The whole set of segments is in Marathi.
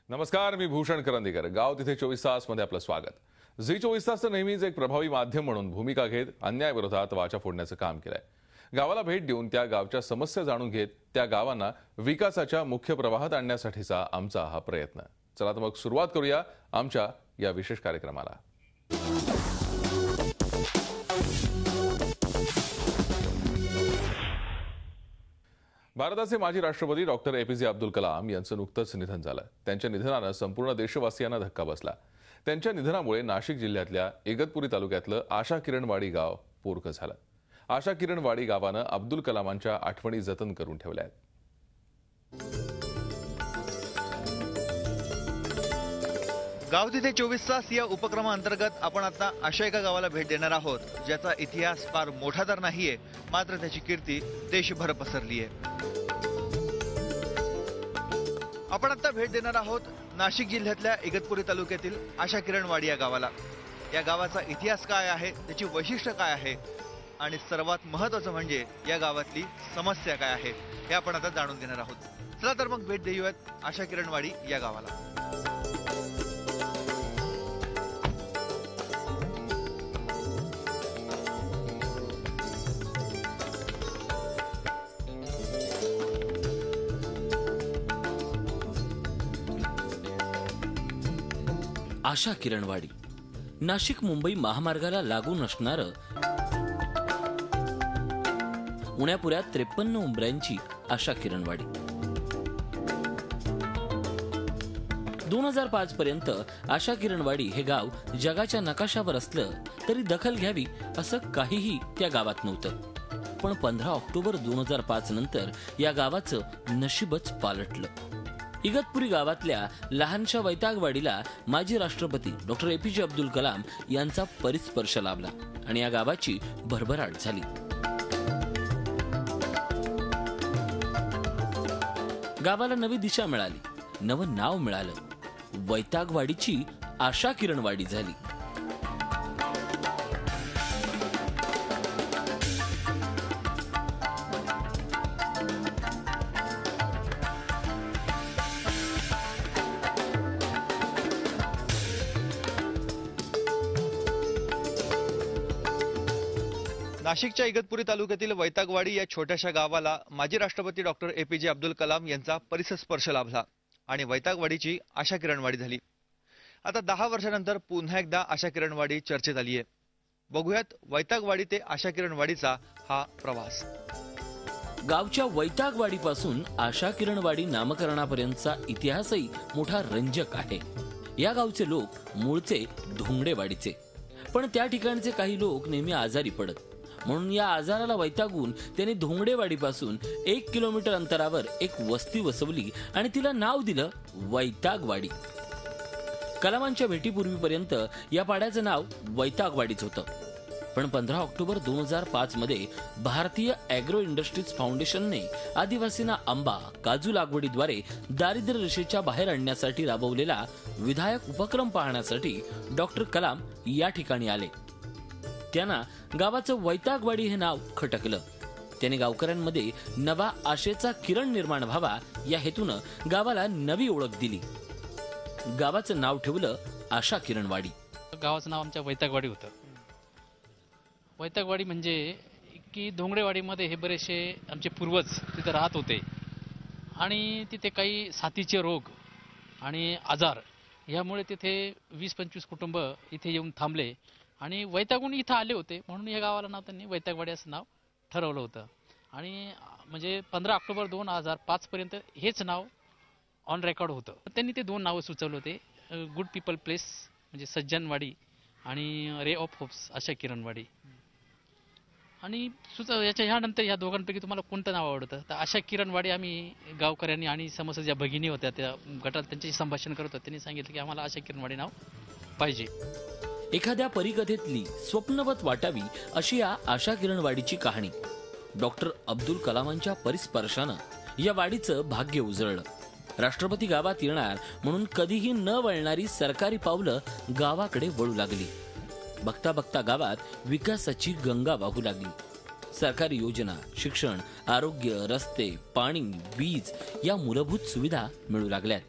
नमस्कार, मी भूषण करंदीकर. गाव तिथे 24 तास मध्ये आपलं स्वागत. झी 24 तास नेहमीच एक प्रभावी माध्यम म्हणून भूमिका घेत अन्यायाविरोधात वाचा फोडण्याचं काम केलंय. गावाला भेट देऊन त्या गावच्या समस्या जाणून घेत त्या गावांना विकासाच्या मुख्य प्रवाहात आणण्यासाठीचा आमचा हा प्रयत्न. चला तर मग सुरुवात करूया आमच्या या विशेष कार्यक्रमाला. भारताचे माजी राष्ट्रपती डॉक्टर APJ अब्दुल कलाम यांचं नुकतंच निधन झालं. त्यांच्या निधनानं संपूर्ण देशवासियांना धक्का बसला. त्यांच्या निधनामुळे नाशिक जिल्ह्यातल्या इगतपुरी तालुक्यातलं आशा किरणवाडी गाव पोरकं झालं. आशा किरणवाडी गावानं अब्दुल कलामांच्या आठवणी जतन करून ठेवल्या आहेत. गाव तिथे 24 तास या उपक्रमाअंतर्गत आपण आता अशा एका गावाला भेट देणार आहोत ज्याचा इतिहास फार मोठा तर नाहीये, मात्र त्याची कीर्ती देशभर पसरली आहे. आपण आता भेट देणार आहोत नाशिक जिल्ह्यातल्या इगतपुरी तालुक्यातील आशा किरणवाडी या गावाला. या गावाचा इतिहास काय आहे, त्याची वैशिष्ट्य काय आहे आणि सर्वात महत्त्वाचं म्हणजे या गावातली समस्या काय आहे हे आपण आता जाणून घेणार आहोत. चला तर मग भेट देऊयात आशा किरणवाडी या गावाला. आशा किरणवाडी नाशिक मुंबई महामार्गाला लागून असणारं उण्यापुऱ्यात 53 उंबऱ्यांची आशा किरणवाडी. 2005 पर्यंत आशा किरणवाडी हे गाव जगाच्या नकाशावर असलं तरी दखल घ्यावी असं काहीही त्या गावात नव्हतं. पण 15 ऑक्टोबर 2005 नंतर या गावाचं नशीबच पालटलं. इगतपुरी गावातल्या लहानशा वैतागवाडीला माजी राष्ट्रपती डॉक्टर APJ अब्दुल कलाम यांचा परिस्पर्श लाभला आणि या गावाची भरभराट झाली. गावाला नवी दिशा मिळाली, नवं नाव मिळालं. वैतागवाडीची आशा किरणवाडी झाली. नाशिकच्या इगतपुरी तालुक्यातील वैतागवाडी या छोट्याशा गावाला माजी राष्ट्रपती डॉक्टर APJ अब्दुल कलाम यांचा परिस्पर्श लाभला आणि वैतागवाडीची आशा किरणवाडी झाली. आता 10 वर्षानंतर पुन्हा एकदा आशा किरणवाडी चर्चेत आली आहे. बघूयात वैतागवाडी ते आशा किरणवाडीचा हा प्रवास. गावच्या वैतागवाडीपासून आशा किरणवाडी नामकरणापर्यंतचा इतिहासही मोठा रंजक आहे. या गावचे लोक मूळचे धोंगडेवाडीचे, पण त्या ठिकाणचे काही लोक नेहमी आजारी पडत. म्हणून या आजाराला वैतागून त्यांनी धोंगडेवाडीपासून 1 किलोमीटर अंतरावर एक वस्ती वसवली आणि तिला नाव दिलं वैतागवाडी. कलामांच्या भेटीपूर्वीपर्यंत या पाड्याचं नाव वैतागवाडीच होतं. पण 15 ऑक्टोबर 2005 मध्ये भारतीय ॲग्रो इंडस्ट्रीज फाउंडेशनने आदिवासींना आंबा काजू लागवडीद्वारे दारिद्र्य रेषेच्या बाहेर आणण्यासाठी राबवलेला विधायक उपक्रम पाहण्यासाठी डॉक्टर कलाम या ठिकाणी आले. त्यांना गावाचं वैतागवाडी हे नाव खटकलं. त्याने गावकऱ्यांमध्ये नवा आशेचा किरण निर्माण व्हावा या हेतूनं गावाला नवी ओळख दिली. गावाचं नाव ठेवलं आशा किरणवाडी. गावाचं नाव आमच्या वैतागवाडी होतं. वैतागवाडी म्हणजे की धोंगडेवाडीमध्ये हे बरेचसे आमचे पूर्वज तिथे राहत होते आणि तिथे काही साथीचे रोग आणि आजार यामुळे तिथे 20-25 कुटुंब इथे येऊन थांबले आणि वैतागून इथं आले होते. म्हणून या गावाला नाव त्यांनी वैतागवाडी असं नाव ठरवलं होतं. आणि म्हणजे 15 ऑक्टोबर 2005 पर्यंत हेच नाव ऑन रेकॉर्ड होतं. त्यांनी ते 2 नावं सुचवले होते, गुड पीपल प्लेस म्हणजे सज्जनवाडी आणि रे ऑफ होप्स आशा किरणवाडी. आणि ह्यानंतर ह्या दोघांपैकी तुम्हाला कोणतं नाव आवडतं? तर आशा किरणवाडी आम्ही गावकऱ्यांनी आणि समस्त ज्या भगिनी होत्या त्या गटात त्यांच्याशी संभाषण करत होते. त्यांनी सांगितलं की आम्हाला आशा किरणवाडी नाव पाहिजे. एखाद्या परिकथेतली स्वप्नवत वाटावी अशी या आशा किरणवाडीची कहाणी. डॉक्टर अब्दुल कलामांच्या परिस्पर्शानं या वाडीचं भाग्य उजळलं. राष्ट्रपती गावात येणार म्हणून कधीही न वळणारी सरकारी पावलं गावाकडे वळू लागली. बघता बघता गावात विकासाची गंगा वाहू लागली. सरकारी योजना, शिक्षण, आरोग्य, रस्ते, पाणी, वीज या मूलभूत सुविधा मिळू लागल्यात.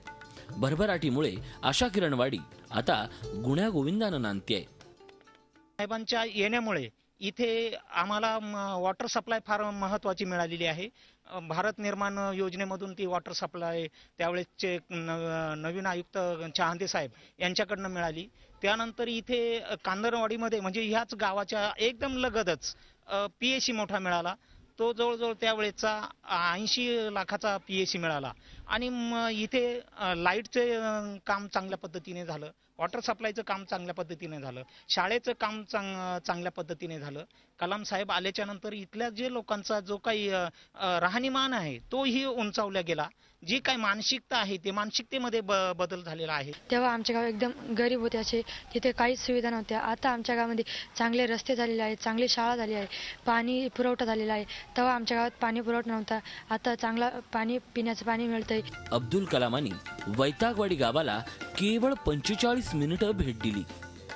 भरभराटीमुळे आशा किरणवाडी आता गुण्यागोविंदानं नांदतेय. साहेबांच्या येण्यामुळे इथे आम्हाला वॉटर सप्लाय फार महत्त्वाची मिळालेली आहे. भारत निर्माण योजनेमधून ती वॉटर सप्लाय त्यावेळेसचे नवीन आयुक्त चहांदे साहेब यांच्याकडनं मिळाली. त्यानंतर इथे कांदरवाडीमध्ये म्हणजे ह्याच गावाच्या एकदम लगतच PAC मोठा मिळाला. तो जवळजवळ त्यावेळेचा 80 लाखाचा PAC मिळाला. आणि इथे लाईटचे काम चांगल्या पद्धतीने झालं, वॉटर सप्लायचं काम चांगल्या पद्धतीने झालं, शाळेचं काम चांगल्या पद्धतीने झालं. कलाम साहेब आल्याच्या नंतर इथल्या जे लोकांचा जो काही राहणीमान आहे तोही उंचावला गेला. जी काही मानसिकता आहे ते मानसिकतेमध्ये बदल झालेला आहे. तेव्हा आमच्या गाव एकदम गरीब होते, असे तिथे काहीच सुविधा नव्हत्या. आता आमच्या गावामध्ये चांगले रस्ते झालेले आहेत, चांगली शाळा झाली आहे, पाणी पुरवठा झालेला आहे. तेव्हा आमच्या गावात पाणी पुरवठा नव्हता, आता चांगला पाणी पिण्याचं पाणी मिळतंय. अब्दुल कलामांनी वैतागवाडी गावाला केवळ 45 मिनिटं भेट दिली.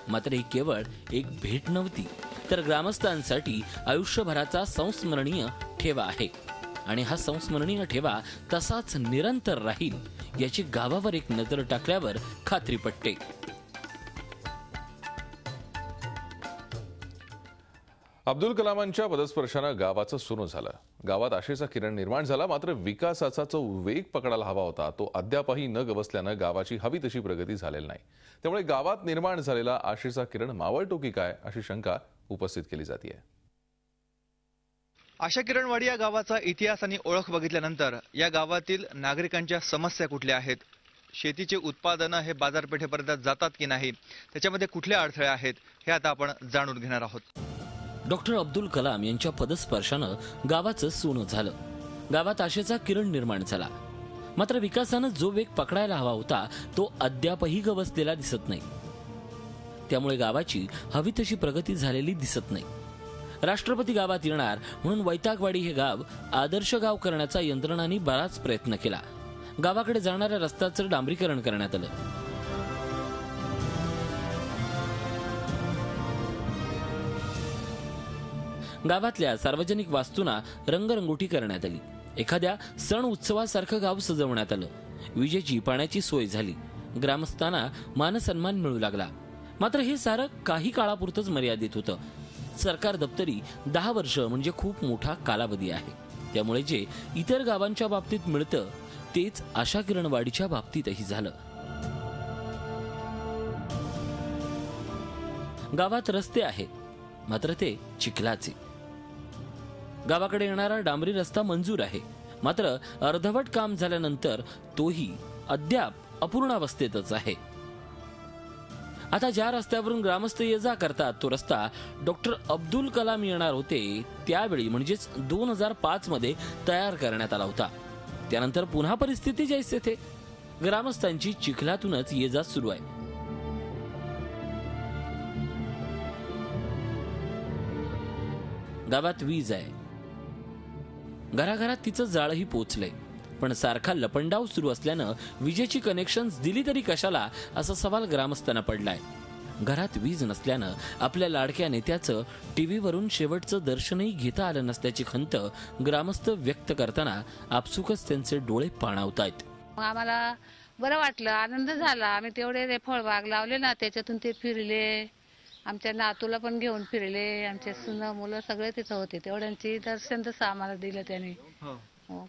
मात्र ही केवळ एक भेट नव्हती, तर ग्रामस्थांसाठी आयुष्यभराचा संस्मरणीय ठेवा आहे. आणि हा संस्मरणीय ठेवा तसाच निरंतर राहील याची गावावर एक नजर टाकल्यावर खात्री पटते. अब्दुल कलामांच्या पदस्पर्शानं गावाचं सोनं झालं. गावात आशेचा किरण निर्माण झाला. मात्र विकासाचा जो वेग पकडायला हवा होता तो अद्यापही न गवसल्यानं गावाची हवी तशी प्रगती झालेली नाही. त्यामुळे गावात निर्माण झालेला आशेचा किरण मावळतो की काय अशी शंका उपस्थित केली जाते. आशा किरणवाडी या गावाचा इतिहास आणि ओळख बघितल्यानंतर या गावातील नागरिकांच्या समस्या कुठल्या आहेत, शेतीचे उत्पादनं हे बाजारपेठेपर्यंत जातात की नाही, त्याच्यामध्ये कुठले अडथळे आहेत हे आता आपण जाणून घेणार आहोत. डॉक्टर अब्दुल कलाम यांच्या पदस्पर्शानं गावाचं सोनं झालं. गावात आशेचा किरण निर्माण झाला. मात्र विकासानं जो वेग पकडायला हवा होता तो अद्यापही गवसलेला दिसत नाही. त्यामुळे गावाची हवी तशी प्रगती झालेली दिसत नाही. राष्ट्रपती गावात येणार म्हणून वैतागवाडी हे गाव आदर्श गाव करण्याचा यंत्रणांनी बराच प्रयत्न केला. गावाकडे जाणाऱ्या रस्त्याचं डांबरीकरण करण्यात आलं. गावातल्या सार्वजनिक वास्तूंना रंगरंगोटी करण्यात आली. एखाद्या सण उत्सवासारखं गाव सजवण्यात आलं. विजेची पाण्याची सोय झाली. ग्रामस्थांना मानसन्मान मिळू लागला. मात्र हे सारं काही काळापुरतंच मर्यादित होतं. सरकार दप्तरी 10 वर्ष म्हणजे खूप मोठा कालावधी आहे. त्यामुळे जे इतर गावांच्या बाबतीत मिळतं तेच आशा किरणवाडीच्या बाबतीतही झालं. गावात रस्ते आहेत, मात्र ते चिखलाचे. गावाकडे येणारा डांबरी रस्ता मंजूर आहे, मात्र अर्धवट काम झाल्यानंतर तोही अद्याप अपूर्णावस्थेतच आहे. आता ज्या रस्त्यावरून ग्रामस्थ ये जा करतात तो रस्ता डॉक्टर अब्दुल कलाम येणार होते त्यावेळी म्हणजेच 2005 मध्ये तयार करण्यात आला होता. त्यानंतर पुन्हा परिस्थिती जैसे थे. ग्रामस्थांची चिखलातूनच ये जा सुरू आहे. गावात वीज आहे, घराघरात तिचं जाळही पोचलंय. पण सारखा लपंडाव सुरू असल्यानं विजेची कनेक्शन्स दिली तरी कशाला असा सवाल ग्रामस्थांना पडलाय. घरात वीज नसल्यानं आपल्या लाडक्या नेत्याचं टीव्हीवरून शेवटचं दर्शनही घेता आलं नसल्याची खंत ग्रामस्थ व्यक्त करताना आपसुकच त्यांचे डोळे पाणावतायत. आम्हाला बरं वाटलं, आनंद झाला. आम्ही तेवढे फळबाग लावले ना, त्याच्यातून ते फिरले. आमच्या नातूला पण घेऊन फिरले. आमचे सुना मुलं सगळे तिथं होते. तेवढ्यांची दर्शन तसं आम्हाला दिलं त्याने.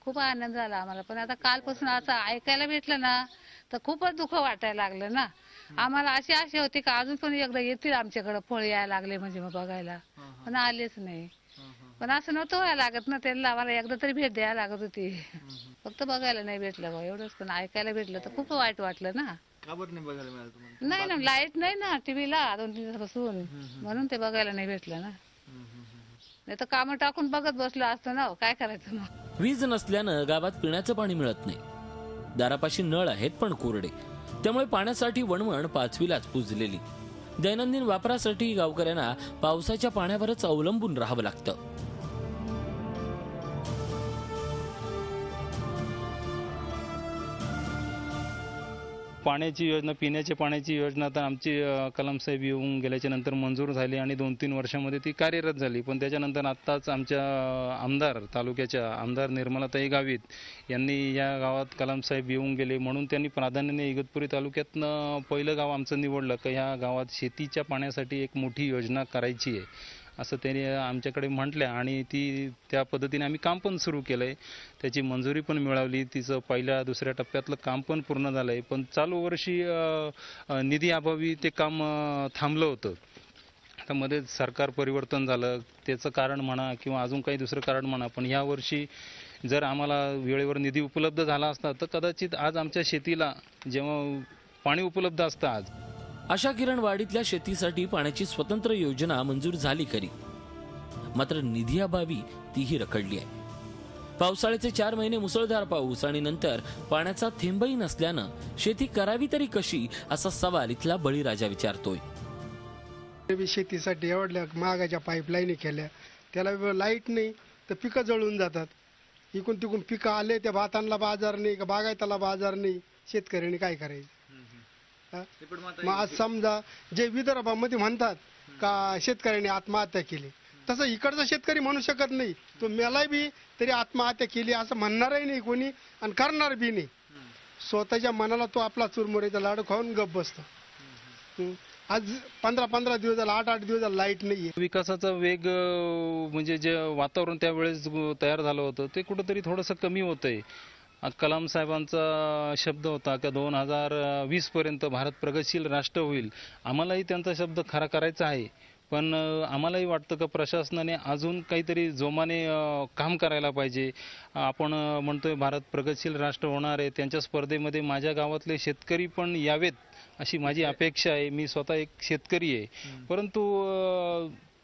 खूप आनंद झाला आम्हाला. पण आता कालपासून असं ऐकायला भेटलं ना तर खूपच दुःख वाटायला लागलं ना. आम्हाला अशी आशा होती का अजून पण एकदा येतील आमच्याकडे फळ यायला लागले म्हणजे मग बघायला, पण आलेच नाही. पण असं नव्हतं व्हायला लागत ना, त्यांना आम्हाला एकदा तरी भेट द्यायला लागत होती. फक्त बघायला नाही भेटलं बा एवढंच. पण ऐकायला भेटलं तर खूप वाईट वाटलं ना. नाही ना, लाईट नाही ना टीव्हीला 2-3 दिवसापासून, म्हणून ते बघायला नाही भेटलं ना. नाही तर कामं टाकून बघत बसलं असतं ना, काय करायचं मग. वीज नसल्यानं गावात पिण्याचं पाणी मिळत नाही. दारापाशी नळ आहेत पण कोरडे. त्यामुळे पाण्यासाठी वणवण 5वीलाच पुजलेली. दैनंदिन वापरासाठी गावकऱ्यांना पावसाच्या पाण्यावरच अवलंबून राहावं लागतं. पाण्याची योजना, पिण्याच्या पाण्याची योजना तर आमची कलाम साहेब येऊन गेल्याच्या नंतर मंजूर झाली आणि 2-3 वर्षामध्ये ती कार्यरत झाली. पण त्याच्यानंतर आत्ताच आमच्या तालुक्याच्या आमदार निर्मलाताई गावित यांनी या गावात कलाम साहेब येऊन गेले म्हणून त्यांनी प्राधान्याने इगतपुरी तालुक्यातनं पहिलं गाव आमचं निवडलं की ह्या गावात शेतीच्या पाण्यासाठी एक मोठी योजना करायची आहे असं त्यांनी आमच्याकडे म्हटलं आणि त्या पद्धतीने आम्ही काम पण सुरू केलं आहे. त्याची मंजुरी पण मिळवली. तिचं पहिल्या दुसऱ्या टप्प्यातलं काम पण पूर्ण झालं आहे. पण चालू वर्षी निधी अभावी ते काम थांबलं होतं. आता मध्ये सरकार परिवर्तन झालं, त्याचं कारण म्हणा किंवा अजून काही दुसरं कारण म्हणा, पण ह्या वर्षी जर आम्हाला वेळेवर निधी उपलब्ध झाला असता तर कदाचित आज आमच्या शेतीला जेव्हा पाणी उपलब्ध असतं आज. आशा किरणवाडीतल्या शेतीसाठी पाण्याची स्वतंत्र योजना मंजूर झाली खरी, मात्र निधी अभावी तीही रखडली आहे. पावसाळ्याचे 4 महिने मुसळधार पाऊस आणि नंतर पाण्याचा थेंबही नसल्यानं शेती करावी तरी कशी असा सवाल इथला बळीराजा विचारतोय. शेतीसाठी एवढल्या महागाच्या पाईपलाईन केल्या, त्याला लाईट नाही तर पिकं जळून जातात. इकून तिकून पिकं आले, त्या भातांना बाजार नाही का बागायताला बाजार नाही, शेतकऱ्यांनी काय करायचं. मग आज समजा जे विदर्भामध्ये म्हणतात का शेतकऱ्यांनी आत्महत्या केली, तसं इकडचा शेतकरी म्हणू शकत नाही. तो मेला बी तरी आत्महत्या केली असं म्हणणारही नाही कोणी आणि करणार बी नाही. स्वतःच्या मनाला तो आपला चुरमुरीचा लाडू खाऊन गप बसतो. आज 15-15 दिवस झाला, 8-8 दिवस झाला लाईट नाहीये. विकासाचा वेग म्हणजे जे वातावरण त्यावेळेस तयार झालं होतं ते कुठंतरी थोडंसं कमी होतंय. कलाम साहेबांचा शब्द होता की 2020 पर्यंत भारत प्रगतशील राष्ट्र होईल. आम्हालाही त्यांचा शब्द खरा करायचा आहे, पण आम्हालाही वाटतं की प्रशासनाने अजून काहीतरी जोमाने काम करायला पाहिजे. आपण म्हणतोय भारत प्रगतशील राष्ट्र होणार आहे, त्यांच्या स्पर्धेमध्ये माझ्या गावातले शेतकरी पण यावेत अशी माझी अपेक्षा आहे. मी स्वतः एक शेतकरी आहे, परंतु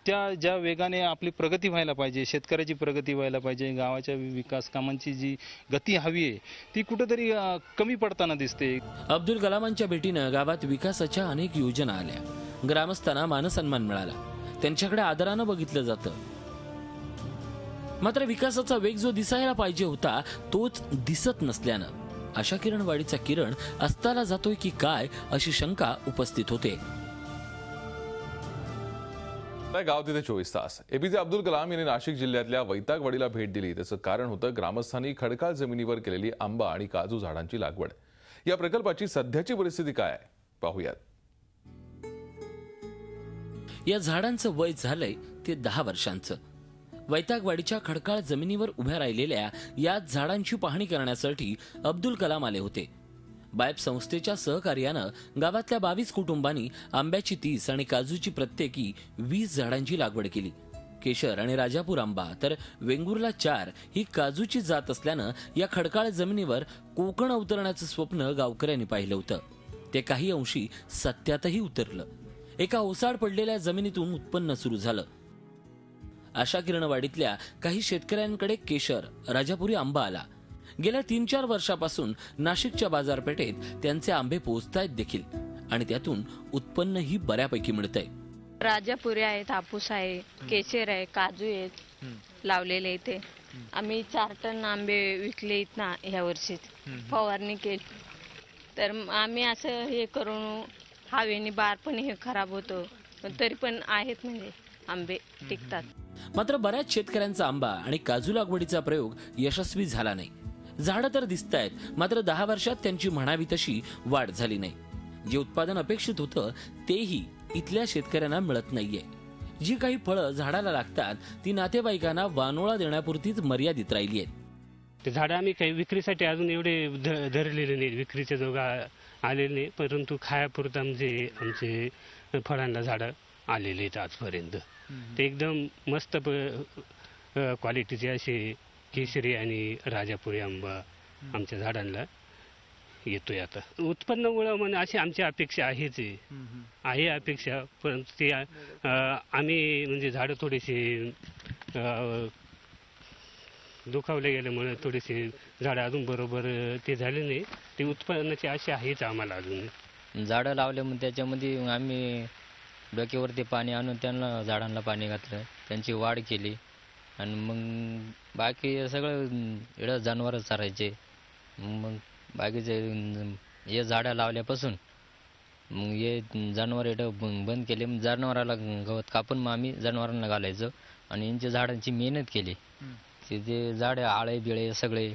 त्या ज्या वेगाने आपली प्रगती व्हायला पाहिजे, शेतकऱ्याची प्रगती व्हायला पाहिजे, गावाच्या विकास कामांची जी गती हवी आहे ती कुठेतरी कमी पडताना दिसते. अब्दुल कलामांच्या भेटीनं गावात विकासाच्या अनेक योजना आल्या, ग्रामस्थांना मानसन्मान मिळाला, त्यांच्याकडे आदरानं बघितलं जातं. मात्र विकासाचा वेग जो दिसायला पाहिजे होता तोच दिसत नसल्यानं आशा किरणवाडीचा किरण अस्ताला जातोय की काय अशी शंका उपस्थित होते. गाव तिथे 24 तास. एपीजे अब्दुल कलाम यांनी नाशिक जिल्ह्यातल्या वैतागवाडीला भेट दिली. त्याचं कारण होतं ग्रामस्थांनी खडकाळ जमिनीवर केलेली आंबा आणि काजू झाडांची लागवड. या प्रकल्पाची सध्याची परिस्थिती काय आहे पाहूयात. या झाडांचं वय झालंय ते 10 वर्षांचं. वैतागवाडीच्या खडकाळ जमिनीवर उभ्या राहिलेल्या या झाडांची पाहणी करण्यासाठी अब्दुल कलाम आले होते. बायप संस्थेच्या सहकार्यानं गावातल्या 22 कुटुंबांनी आंब्याची 30 आणि काजूची प्रत्येकी 20 झाडांची लागवड केली. केशर आणि राजापूर आंबा तर वेंगुर्ला 4 ही काजूची जात असल्यानं या खडकाळ जमिनीवर कोकण अवतरण्याचं स्वप्न गावकऱ्यांनी पाहिलं होतं. ते काही अंशी सत्यातही उतरलं. एका ओसाड पडलेल्या जमिनीतून उत्पन्न सुरू झालं. आशा किरणवाडीतल्या काही शेतकऱ्यांकडे केशर, राजापुरी आंबा आला. गेल्या 3-4 वर्षापासून नाशिकच्या बाजारपेठेत त्यांचे आंबे पोहोचतायत देखील आणि त्यातून उत्पन्नही बऱ्यापैकी मिळतंय. राजापुरी आहेत, हापूस आहे, केशर आहे, काजू आहेत लावलेले इथे. आम्ही 4 टन आंबे विकले ना ह्या वर्षी फवारणी केली. तर आम्ही असं हे करून हवेने बार पण हे खराब होतो, तरी पण आहेत म्हणजे आंबे टिकतात. मात्र बऱ्याच शेतकऱ्यांचा आंबा आणि काजू लागवडीचा प्रयोग यशस्वी झाला नाही. झाडं तर दिसतायत, मात्र 10 वर्षात त्यांची म्हणावी तशी वाढ झाली नाही. जे उत्पादन अपेक्षित होतं तेही इथल्या शेतकऱ्यांना मिळत नाहीये. जी काही फळं झाडाला लागतात ती नातेवाईकांना वानोळा देण्यापुरतीच मर्यादित राहिली आहेत. ते झाडं आम्ही काही विक्रीसाठी अजून एवढे धरलेले नाही, विक्रीचे जोगा आलेले नाही, परंतु खायापुरतं आमचे फळांना झाडं आलेले आहेत आजपर्यंत. ते एकदम मस्त क्वालिटीचे असे केशरी आणि राजापुरी आंबा आमच्या झाडांना येतोय. आता उत्पन्नामुळे म्हणजे अशी आमची अपेक्षा आहे अपेक्षा, परंतु ते आम्ही म्हणजे झाडं थोडेसे दुखावले गेल्यामुळे थोडेसे झाडं अजून बरोबर ते झाले नाही. ते उत्पन्नाची आशा आहेच आम्हाला अजून. झाडं लावले मग त्याच्यामध्ये आम्ही डोक्यावरती पाणी आणून त्यांना झाडांना पाणी घातलं, त्यांची वाढ केली आणि मग बाकी सगळं इकडं जनावरच चारायचे. मग बाकीचे हे झाडं लावल्यापासून मग हे जनावर बंद केले. मग जनावराला गवत कापून मग आम्ही जनावरांना घालायचो आणि यांच्या झाडांची मेहनत केली. ते झाडे आळे बिळे सगळे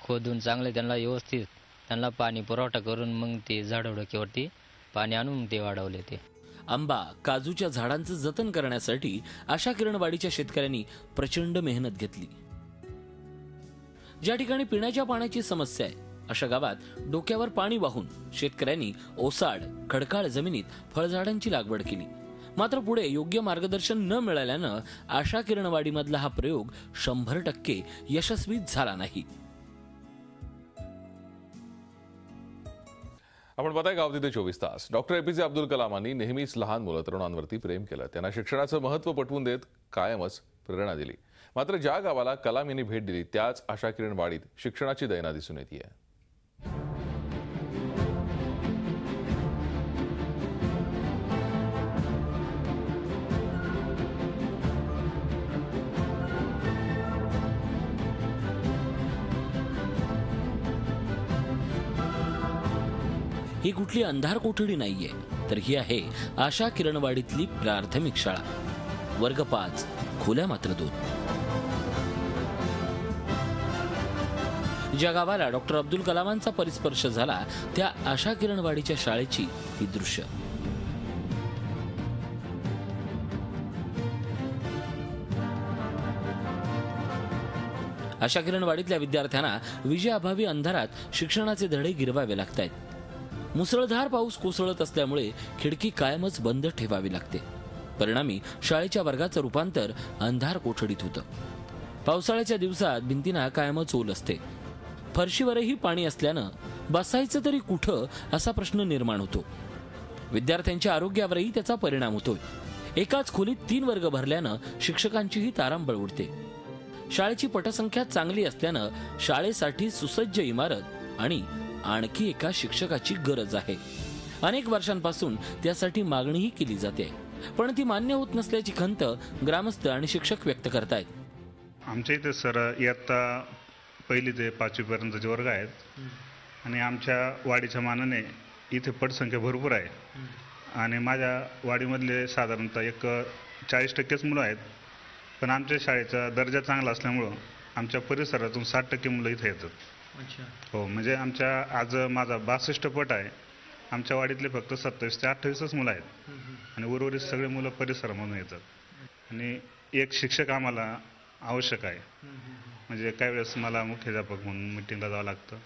खोदून चांगले त्यांना व्यवस्थित त्यांना पाणी पुरवठा करून मग ते झाडं डोक्यावरती पाणी आणून ते वाढवले. ते आंबा काजूच्या झाडांचं जतन करण्यासाठी आशा किरणवाडीच्या शेतकऱ्यांनी प्रचंड मेहनत घेतली. ज्या ठिकाणी पिण्याच्या पाण्याची समस्या आहे अशा गावात डोक्यावर पाणी वाहून शेतकऱ्यांनी ओसाड खडकाळ जमिनीत फळझाडांची लागवड केली. मात्र पुढे योग्य मार्गदर्शन न मिळाल्यानं आशा किरणवाडीमधला हा प्रयोग 100% यशस्वी झाला नाही. आपण बताय गाव तिथे 24 तास. डॉक्टर APJ अब्दुल कलामांनी नेहमीच लहान मुलं तरुणांवरती प्रेम केलं. त्यांना शिक्षणाचं महत्त्व पटवून देत कायमच प्रेरणा दिली. मात्र ज्या गावाला कलाम यांनी भेट दिली त्याच आशा किरणवाडीत शिक्षणाची दैना दिसून येते. ही कुठली अंधार कोठडी नाहीये, तर ही आहे आशा किरणवाडीतली प्राथमिक शाळा. वर्ग 5, खोल्या मात्र 2. ज्या गावाला डॉक्टर अब्दुल कलामांचा परिस्पर्श झाला त्या आशा किरणवाडीच्या शाळेची ही दृश्य. आशा किरणवाडीतल्या विद्यार्थ्यांना विजयाभावी अंधारात शिक्षणाचे धडे गिरवावे लागतायत. मुसळधार पाऊस कोसळत असल्यामुळे खिडकी कायमच बंद ठेवावी लागते. परिणामी शाळेच्या वर्गाचं रूपांतर अंधार कोठडीत होतं. पावसाळ्याच्या दिवसात भिंतींना कायमच ओल असते. फरशीवरही पाणी असल्यानं बसायचं तरी कुठं असा प्रश्न निर्माण होतो. विद्यार्थ्यांच्या आरोग्यावरही त्याचा परिणाम होतोय. एकाच खोलीत 3 वर्ग भरल्यानं शिक्षकांचीही तारांबळ उडते. शाळेची पटसंख्या चांगली असल्यानं शाळेसाठी सुसज्ज इमारत आणि आणखी एका शिक्षकाची गरज आहे. अनेक वर्षांपासून त्यासाठी मागणीही केली जाते, पण ती मान्य होत नसल्याची खंत ग्रामस्थ आणि शिक्षक व्यक्त करतायत. आमच्या इथे सर इयत्ता 1ली ते 5वी पर्यंतचे वर्ग आहेत आणि आमच्या वाडीच्या मानाने इथे पटसंख्या भरपूर आहे आणि माझ्या वाडीमधले साधारणतः 40% मुलं आहेत. पण आमच्या शाळेचा दर्जा चांगला असल्यामुळं आमच्या परिसरातून 60% मुलं इथे येतात. हो, म्हणजे आमच्या आज माझा 62 पट आहे. आमच्या वाडीतले फक्त 27 ते 28च मुलं आहेत आणि उर्वरित सगळे मुलं परिसरामधून येतात. आणि एक शिक्षक आम्हाला आवश्यक आहे. म्हणजे काही वेळेस मला मुख्याध्यापक म्हणून मिटिंगला जावं लागतं,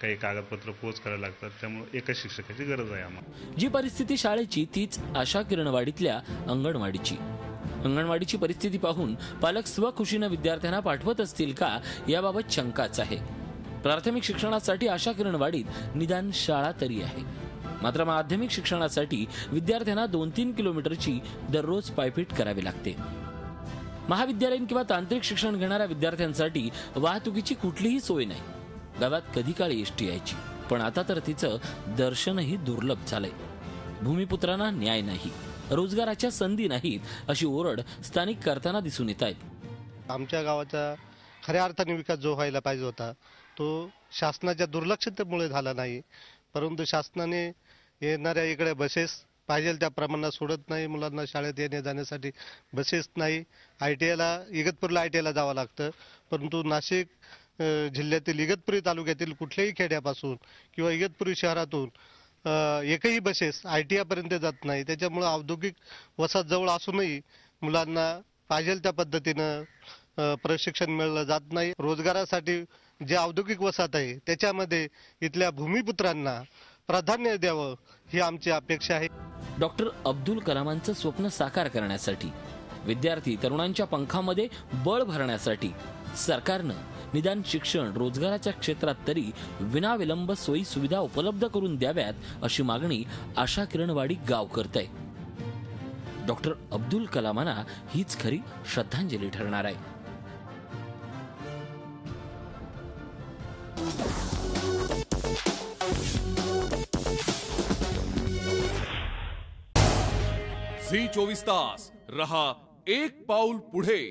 काही कागदपत्र पोच करायला लागतात. त्यामुळे एकच शिक्षकाची गरज आहे आम्हाला. जी परिस्थिती शाळेची तीच आशा किरणवाडीतल्या अंगणवाडीची. अंगणवाडीची परिस्थिती पाहून पालक स्वखुशीनं विद्यार्थ्यांना पाठवत असतील का याबाबत शंकाच आहे. प्राथमिक शिक्षणासाठी आशा किरणवाडीत निदान शाळा तरी आहे, मात्र माध्यमिक शिक्षणासाठी विद्यार्थ्यांना 2-3 किलोमीटरची दररोज पायपीट करावी लागते. महाविद्यालयीन किंवा तांत्रिक शिक्षण घेणाऱ्या विद्यार्थ्यांसाठी वाहतुकीची कुठलीही सोय नाही. गावात कधी काळी एसटी यायची, पण आता तर तिचं दर्शनही दुर्लभ झालंय. भूमिपुत्रांना न्याय नाही, रोजगाराच्या संधी नाहीत अशी ओरड स्थानिक करताना दिसून येत आहेत. आमच्या गावाचा खऱ्या अर्थाने विकास जो व्हायला पाहिजे होता तो शासनाच्या दुर्लक्षतेमुळे झाला नाही. परंतु शासनाने येणाऱ्या इकडे बसेस पाहिजे त्या प्रमाणात सोडत नाही. मुलांना शाळेत येण्या जाण्यासाठी बसेस नाही. इगतपुरीला ITIला जावं लागतं. परंतु नाशिक जिल्ह्यातील इगतपुरी तालुक्यातील कुठल्याही खेड्यापासून किंवा इगतपुरी शहरातून एकही बसेस ITI पर्यंत जात नाही. त्याच्यामुळे औद्योगिक वसाहत जवळ असूनही मुलांना पाहिजे त्या पद्धतीनं प्रशिक्षण मिळलं जात नाही. रोजगारासाठी जे औद्योगिक वसाहत आहे त्याच्यामध्ये इथल्या भूमिपुत्रांना प्राधान्य द्यावं ही आमची अपेक्षा आहे. डॉक्टर अब्दुल कलामांचं स्वप्न साकार करण्यासाठी, विद्यार्थी तरुणांच्या पंखामध्ये बळ भरण्यासाठी सरकारनं निदान शिक्षण रोजगाराच्या क्षेत्रात तरी विनाविलंब सोयी सुविधा उपलब्ध करून द्याव्यात अशी मागणी आशा किरणवाडी गाव करतंय. डॉक्टर अब्दुल कलामांना हीच खरी श्रद्धांजली ठरणार आहे. झी 24 तास रहा एक पाऊल पुढे.